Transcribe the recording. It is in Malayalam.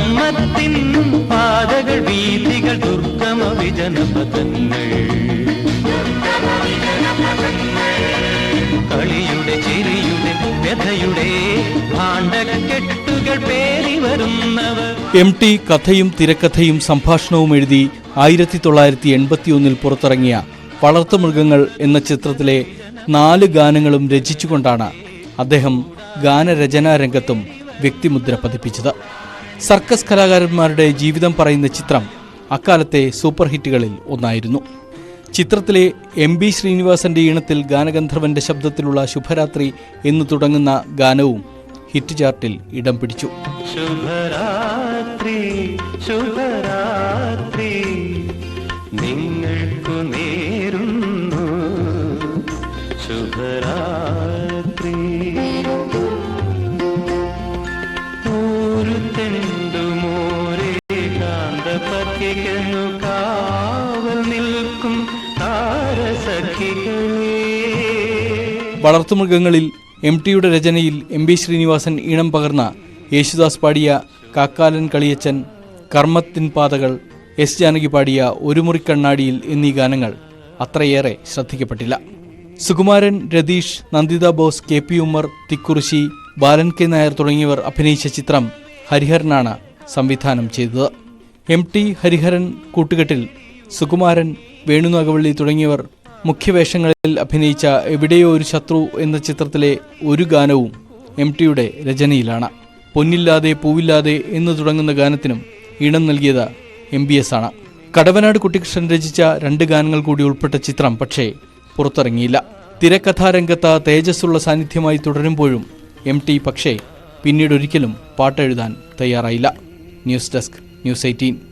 കർമ്മത്തിൻ പാതകൾ, വീഥികൾ, ദുർഗമ വിജനപഥങ്ങൾ, കളിയുടെ ചിരിയുടെ വ്യഥയുടെ ഭാണ്ഡക്കെട്ടുകൾ പേറി വരുന്നവർ. MT കഥയും തിരക്കഥയും സംഭാഷണവും എഴുതി 1981 പുറത്തിറങ്ങിയ വളർത്തുമൃഗങ്ങൾ എന്ന ചിത്രത്തിലെ 4 ഗാനങ്ങളും രചിച്ചുകൊണ്ടാണ് അദ്ദേഹം ഗാനരചനാ രംഗത്തും വ്യക്തിമുദ്ര പതിപ്പിച്ചത്. സർക്കസ് കലാകാരന്മാരുടെ ജീവിതം പറയുന്ന ചിത്രം അക്കാലത്തെ സൂപ്പർ ഹിറ്റുകളിൽ ഒന്നായിരുന്നു. ചിത്രത്തിലെ MB ശ്രീനിവാസന്റെ ഈണത്തിൽ ഗാനഗന്ധർവന്റെ ശബ്ദത്തിലുള്ള ശുഭരാത്രി എന്ന് തുടങ്ങുന്ന ഗാനവും ഹിറ്റ് ചാർട്ടിൽ ഇടം പിടിച്ചു. ശുഭരാത്രി ശുഭരാത്രി നിങ്ങൾക്കു നേരുന്നു ശുഭരാത്രി. ഒരു തെണ്ടുമോരേ കാന്തപത്യകന്നു കാവൽ നിൽക്കും താരസഖികളേ. വളർത്തുമൃഗങ്ങളിൽ MTയുടെ രചനയിൽ MB ശ്രീനിവാസൻ ഈണം പകർന്ന യേശുദാസ് പാടിയ കാക്കാലൻ കളിയച്ചൻ, കർമ്മത്തിൻ പാതകൾ, S ജാനകി പാടിയ ഒരു മുറിക്കണ്ണാടിയിൽ എന്നീ ഗാനങ്ങൾ അത്രയേറെ ശ്രദ്ധിക്കപ്പെട്ടില്ല. സുകുമാരൻ, രതീഷ്, നന്ദിത ബോസ്, KP ഉമ്മർ, തിക്കുറിശി, ബാലൻ K നായർ തുടങ്ങിയവർ അഭിനയിച്ച ചിത്രം ഹരിഹരനാണ് സംവിധാനം ചെയ്തത്. MT ഹരിഹരൻ കൂട്ടുകെട്ടിൽ സുകുമാരൻ, വേണുനാഗവള്ളി തുടങ്ങിയവർ മുഖ്യവേഷങ്ങളിൽ അഭിനയിച്ച എവിടെയോ ഒരു ശത്രു എന്ന ചിത്രത്തിലെ ഒരു ഗാനവും MTയുടെ രചനയിലാണ്. പൊന്നില്ലാതെ പൂവില്ലാതെ എന്ന് തുടങ്ങുന്ന ഗാനത്തിനും ഈണം നൽകിയത് MBS ആണ്. കടവനാട് കുട്ടിക്കൃഷ്ണൻ രചിച്ച 2 ഗാനങ്ങൾ കൂടി ഉൾപ്പെട്ട ചിത്രം പക്ഷേ പുറത്തിറങ്ങിയില്ല. തിരക്കഥാരംഗത്ത് തേജസ്സുള്ള സാന്നിധ്യമായി തുടരുമ്പോഴും MT പക്ഷേ പിന്നീടൊരിക്കലും പാട്ടെഴുതാൻ തയ്യാറായില്ല. News desk, News 18.